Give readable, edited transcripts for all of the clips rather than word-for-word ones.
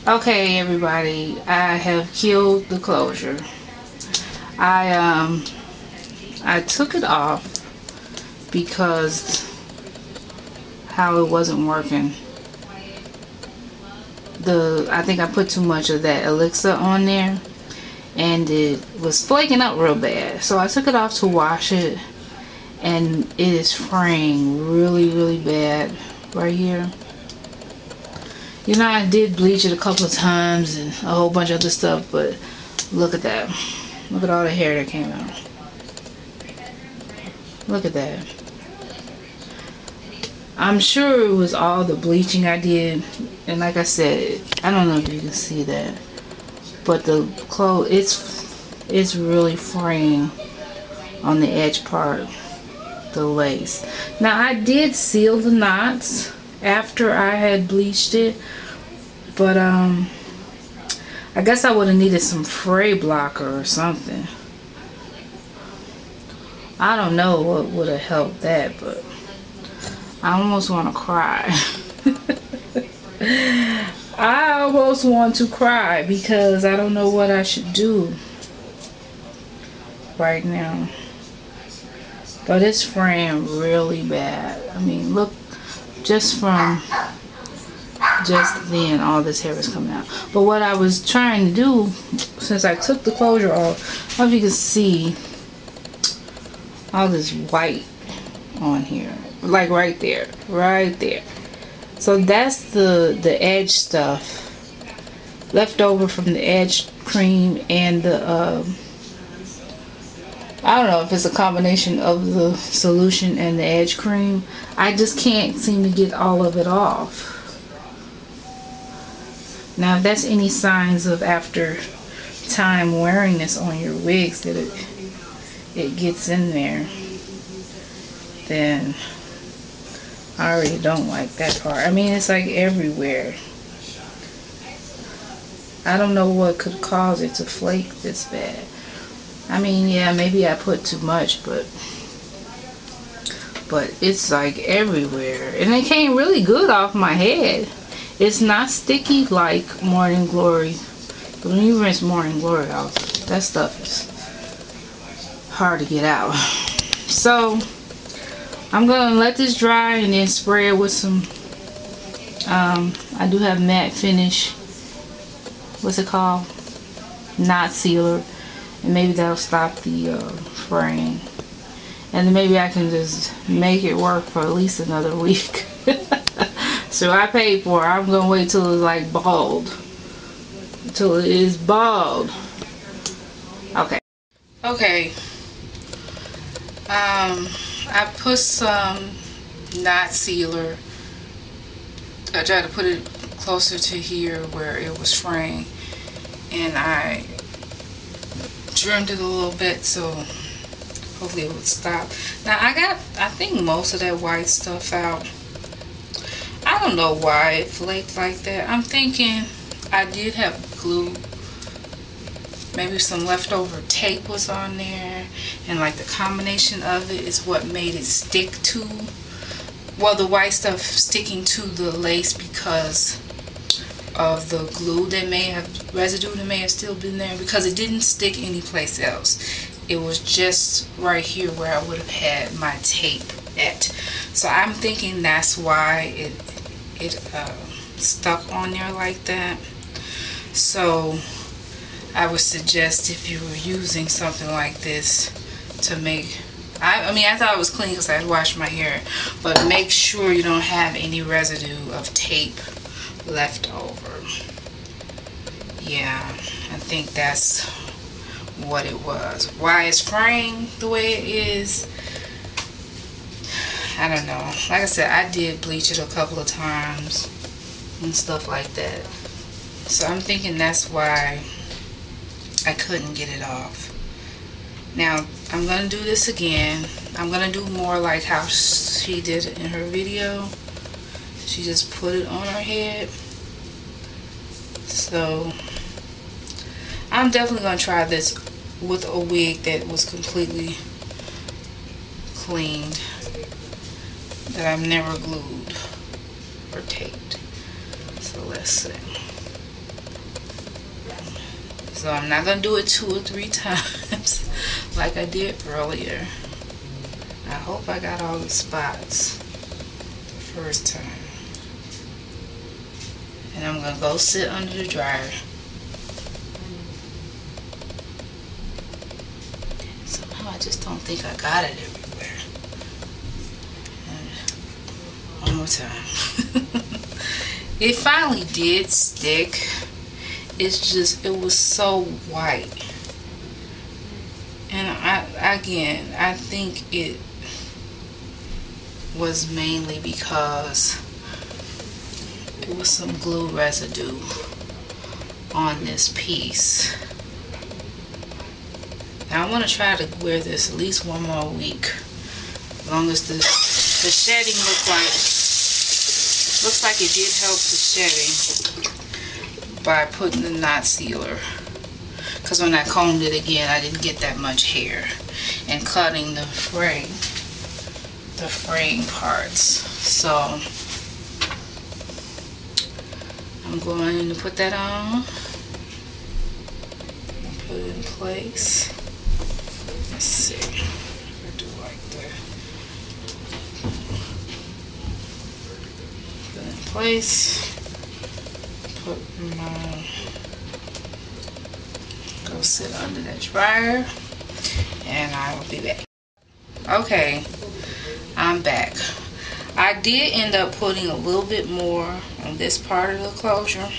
Okay, everybody, I have killed the closure. I I took it off because how it wasn't working. I think I put too much of that Alexah on there, and it was flaking up real bad. So I took it off to wash it, and it is fraying really bad right here. You know, I did bleach it a couple of times and a whole bunch of other stuff, but look at that. Look at all the hair that came out. Look at that. I'm sure it was all the bleaching I did, and like I said, I don't know if you can see that, but the clothes, it's really fraying on the edge part, the lace. Now I did seal the knots after I had bleached it, but I guess I would have needed some fray blocker or something. I don't know what would have helped that, but I almost want to cry. I almost want to cry because I don't know what I should do right now. But it's fraying really bad. I mean, look, just then, all this hair is coming out. But what I was trying to do, since I took the closure off, I don't know if you can see all this white on here. Like right there. So that's the edge stuff left over from the edge cream and the I don't know if it's a combination of the solution and the edge cream. I just can't seem to get all of it off. Now if that's any signs of after time wearing this on your wigs that it gets in there, then I already don't like that part. I mean, it's like everywhere. I don't know what could cause it to flake this bad. I mean, yeah, maybe I put too much, but it's like everywhere. And it came really good off my head. It's not sticky like Morning Glory. But when you rinse Morning Glory out, that stuff is hard to get out. So I'm gonna let this dry and then spray it with some I do have matte finish, what's it called, knot sealer, and maybe that'll stop the fraying, and then maybe I can just make it work for at least another week. So I paid for it. I'm gonna wait till it's like bald, till it is bald. Okay, I put some knot sealer. I tried to put it closer to here where it was fraying, and I trimmed it a little bit so hopefully it would stop. Now I think most of that white stuff out. I don't know why it flaked like that. I'm thinking I did have glue. Maybe some leftover tape was on there, and like the combination of it is what made it stick to, well, the white stuff sticking to the lace because of the glue that residue that may have still been there, because it didn't stick anyplace else. It was just right here where I would have had my tape at. So I'm thinking that's why it stuck on there like that. So I would suggest, if you were using something like this to make, I mean I thought it was clean because I had washed my hair, but make sure you don't have any residue of tape left over. Yeah, I think that's what it was. Why it's fraying the way it is, I don't know. Like I said, I did bleach it a couple of times and stuff like that. So I'm thinking that's why I couldn't get it off. Now I'm gonna do this again. I'm gonna do more like how she did it in her video. She just put it on her head. So I'm definitely gonna try this with a wig that was completely cleaned, that I've never glued or taped. So let's see. So I'm not gonna do it 2 or 3 times like I did earlier. I hope I got all the spots the first time. And I'm gonna go sit under the dryer. Somehow I just don't think I got it everywhere. And one more time. It finally did stick. It's just, it was so white. And I think it was mainly because it was some glue residue on this piece. Now I want to try to wear this at least 1 more week. As long as the shedding looks like it did help the shedding by putting the knot sealer. Because when I combed it again, I didn't get that much hair. And cutting the fraying parts. So I'm going to put that on and put it in place. Let's see. I do like that. Put it in place. Put my, go sit under that dryer, and I will be back. Okay, I'm back. I did end up putting a little bit more on this part of the closure,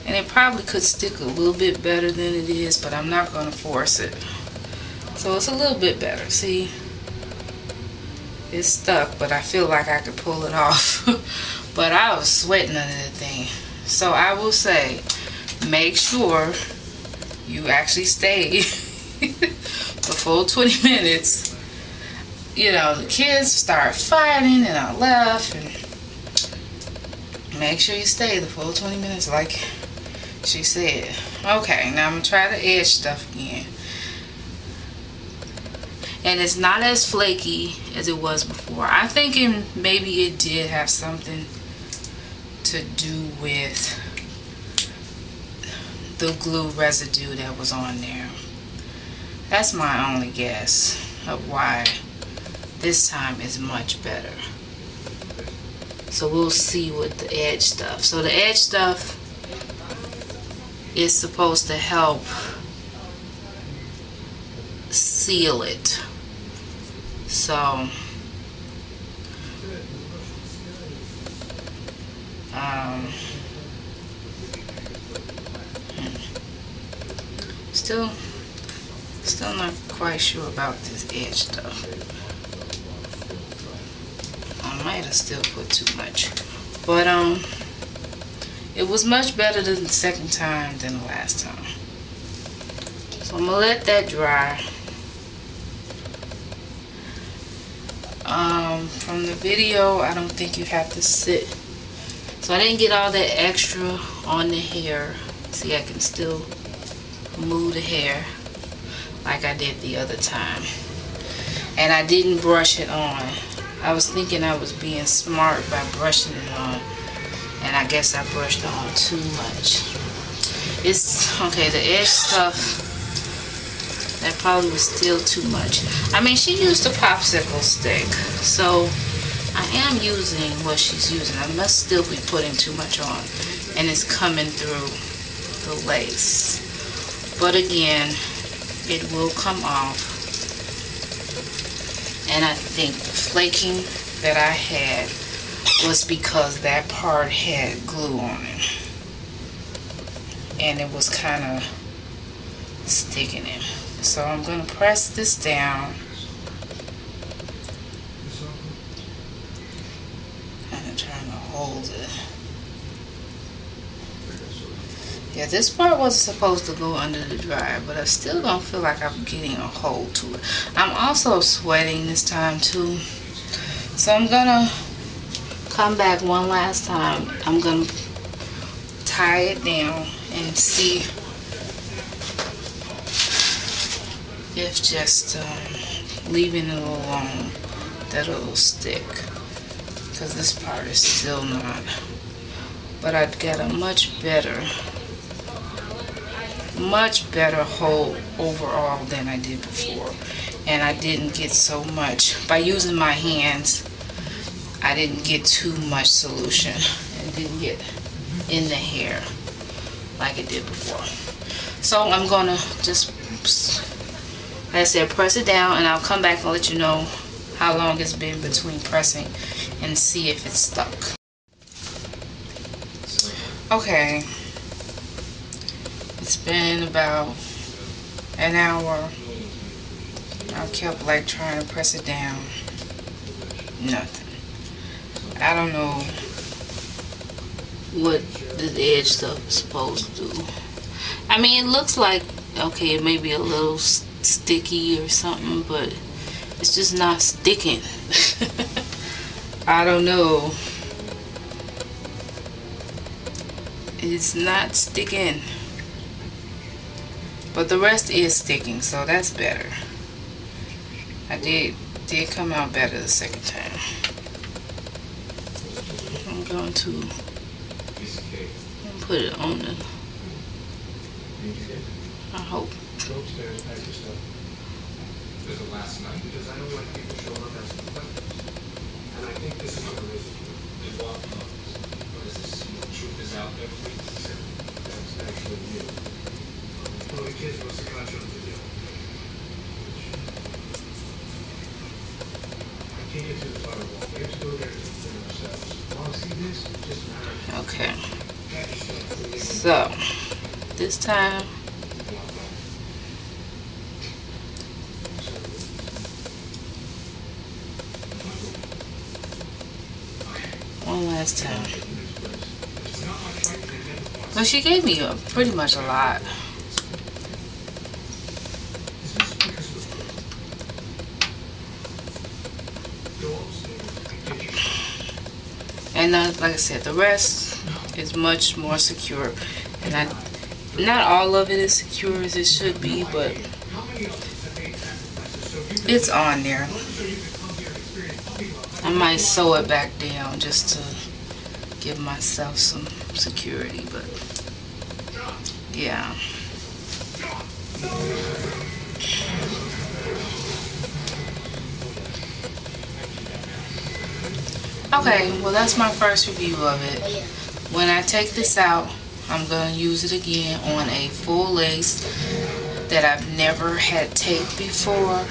and it probably could stick a little bit better than it is, but I'm not going to force it. So it's a little bit better. See, it's stuck, but I feel like I could pull it off. But I was sweating under the thing. So I will say, make sure you actually stay the full 20 minutes. You know, the kids start fighting and I left. And make sure you stay the full 20 minutes like she said. Okay, now I'm going to try the edge stuff again. And it's not as flaky as it was before. I'm thinking maybe it did have something to do with the glue residue that was on there. That's my only guess of why this time is much better. So we'll see with the edge stuff. So the edge stuff is supposed to help seal it. So still not quite sure about this edge stuff. I might have still put too much, but it was much better the second time than the last time. So I'm gonna let that dry. From the video, I don't think you have to sit. So I didn't get all that extra on the hair. See, I can still move the hair like I did the other time. And I didn't brush it on. I was thinking I was being smart by brushing it on, and I guess I brushed on too much. It's okay, the edge stuff, that probably was still too much. I mean, she used a popsicle stick, so I am using what she's using. I must still be putting too much on, and it's coming through the lace. But again, it will come off. And I think the flaking that I had was because that part had glue on it, and it was kind of sticking in. So I'm going to press this down. Kind of trying to hold it. Yeah, this part wasn't supposed to go under the dryer, but I still don't feel like I'm getting a hold to it. I'm also sweating this time too. So I'm gonna come back one last time. I'm gonna tie it down and see if just leaving it alone that it'll stick, because this part is still not. But I'd get a much better much better hold overall than I did before. And I didn't get so much, by using my hands, I didn't get too much solution. It didn't get in the hair like it did before. So I'm gonna just, like I said, press it down, and I'll come back and let you know how long it's been between pressing and see if it's stuck. Okay, it's been about an hour. I kept like trying to press it down. Nothing. I don't know what this edge stuff is supposed to do. I mean, it looks like, okay, it may be a little sticky or something, but it's just not sticking. I don't know. It's not sticking. But the rest is sticking, so that's better. I did come out better the second time. I'm going to put it on the, I hope. Last night because I don't like people showing up as reflectors. And I think this is the reason they walk up. What is this? The truth is out there, please. That's actually you. One of the kids wants to catch on video. I can't get through the firewall. We have to go there and take care of ourselves. Want to see this? Just matter. Okay. So, this time, one last time. Well, she gave me pretty much a lot. And like I said, the rest is much more secure. And not all of it is secure as it should be, but it's on there. I might sew it back down just to give myself some security, but yeah. Okay, well, that's my first review of it. When I take this out, I'm going to use it again on a full lace that I've never had taped before,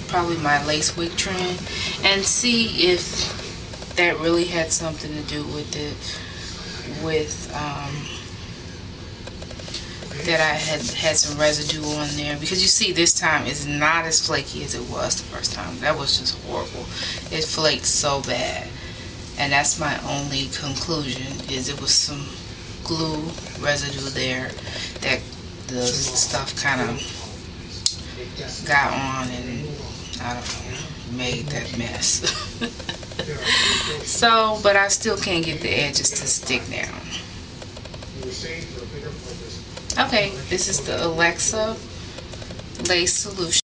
probably my lace wig trend, and see if that really had something to do with it, that I had some residue on there, because you see this time it's not as flaky as it was the first time. That was just horrible. It flaked so bad, and that's my only conclusion, is it was some glue residue there that the stuff kind of got on, and I don't know, made that mess. So, but I still can't get the edges to stick now. Okay, this is the Alexah lace solution.